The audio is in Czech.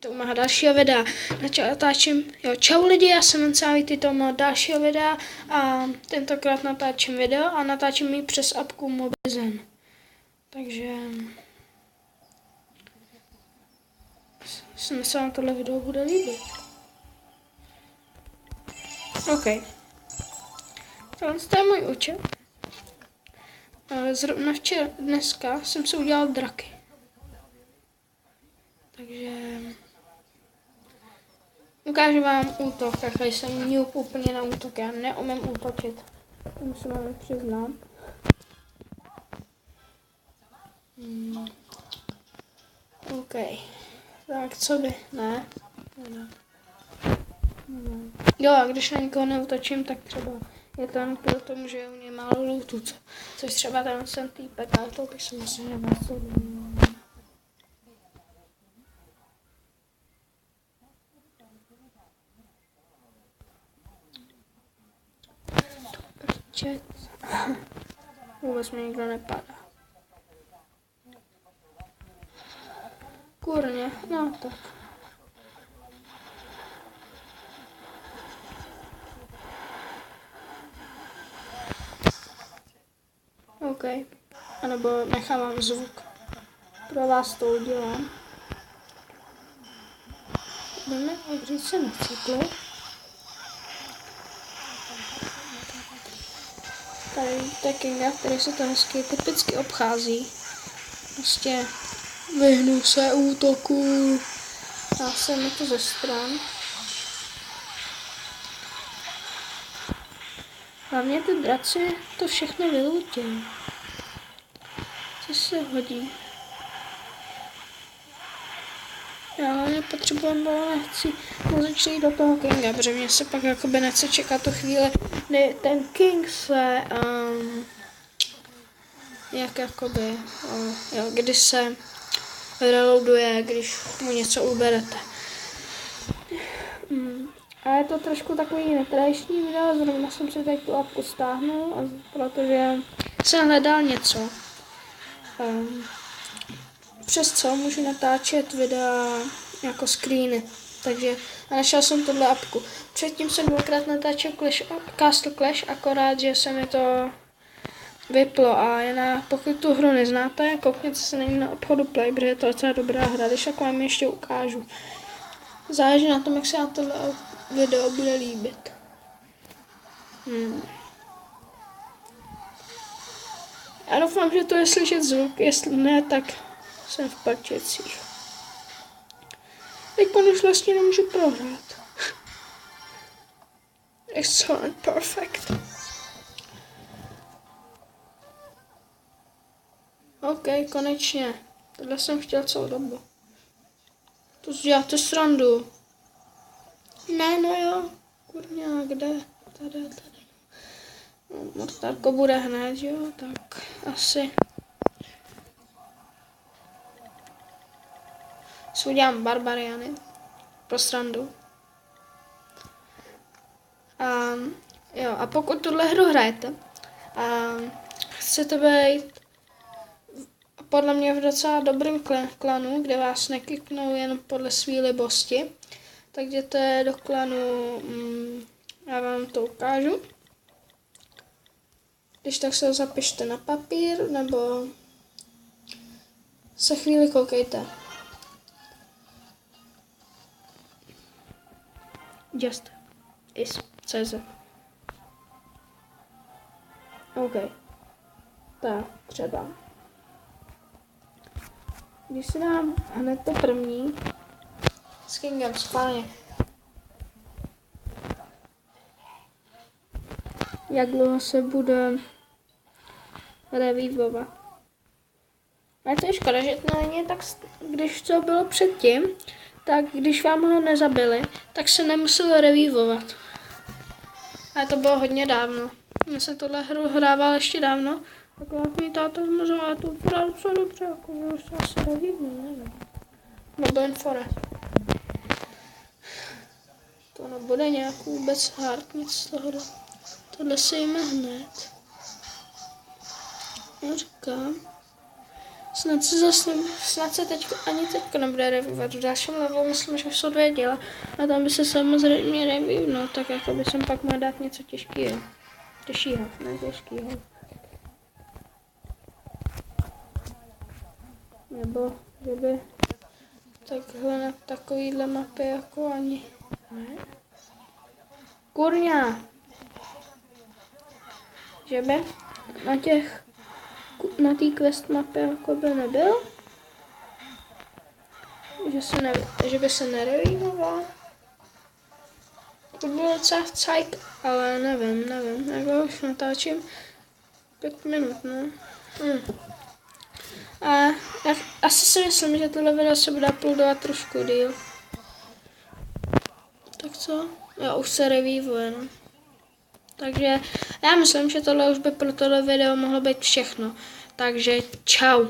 to má dalšího videa. Natáčím, jo, čau lidi, já jsem Ancávy, to má dalšího videa a tentokrát natáčím video a natáčím ji přes apku Mobizen. Takže se vám tohle video bude líbit. OK. Tohle je můj účet. Zrovna dneska jsem si udělal draky. Takže ukážu vám útok, jaký jsem měl úplně na útok. Já neumím útočit. To musím vám přiznat. OK. Tak co by? Ne. Jo, a když na nikoho neútočím, tak třeba je to jen kvůli tomu, že u něj málo lootu, což třeba ten týpek, ale to bych si musel nevědět. Vůbec mi nikdo nepadá. Kurně, no tak. OK. A nebo nechávám zvuk. Pro vás to udělám. Jdeme, a když se necítli. Tady je Kinga, který se to hezky typicky obchází. Prostě vyhnu se útoku. Dá se mi to ze stran. Hlavně ty draci to všechno vylutějí. Co se hodí. Já hlavně potřebuji, ale nechci začít do toho Kinga, protože mě se pak jakoby nechce čekat tu chvíli, kdy ten King se jak jakoby, jo, když se reloaduje, když mu něco uberete. A je to trošku takový netradiční video, zrovna jsem si teď tu apku stáhnul, protože jsem hledal něco, přes co můžu natáčet videa jako screeny. Takže a našel jsem tuhle apku. Předtím jsem dvakrát natáčel Castle Clash, akorát, že se mi to vyplo a pokud tu hru neznáte, koukněte se na ní na obchodu Play, protože je to docela dobrá hra, když tak vám ještě ukážu. Záleží na tom, jak se na tohle video bude líbit. Já doufám, že to je slyšet zvuk, jestli ne, tak jsem v Parčicích. Teď už vlastně nemůžu prohrát. Excellent, perfect. OK, konečně. Tohle jsem chtěl celou dobu. To děláte srandu. Ne, no jo. Kurňa, kde? Tady. No, mortárko bude hned, jo, tak asi. Si udělám barbariany. Pro srandu. Jo, a pokud tuhle hru hrajete a chcete být podle mě v docela dobrým klanu, kde vás nekliknou jen podle své libosti, tak jděte do klanu, já vám to ukážu. Když tak se zapište na papír, nebo se chvíli koukejte. Just is CZ. OK. Tak, třeba. Když si dám hned to první s Kingem schválně. Jak dlouho se bude revivovat. A to je škoda, že to není tak, když to bylo předtím, tak když vám ho nezabili, tak se nemuselo revivovat. A to bylo hodně dávno. Já jsem tohle hru hrával ještě dávno. Akorát mi táta zmrzal, ale to vypadá docela dobře, jako že už se asi revivnu, nevím. Nebo jen forest. To nebude nějak vůbec hard, nic z toho. Tohle si jíme hned. Já říkám. Snad se teď ani teďko nebude reviewovat. V dalším levelu myslím, že jsou 2 díla. A tam by se samozřejmě review, no tak jako by jsem pak mohl dát něco těžkého. Těžšího, ne těžkého. Nebo kdyby takhle na takovýhle mapy jako ani ne. Kurňa! Že by na té quest mapě jako by nebyl? Že by se nerevínoval? To bylo docela cajk, ale nevím, jako už natáčím 5 minut, no. A asi si myslím, že tohle video se bude uploadovat trošku díl. Tak co? Jo, už se reviewuje, no. Takže já myslím, že tohle už by pro tohle video mohlo být všechno. Takže čau.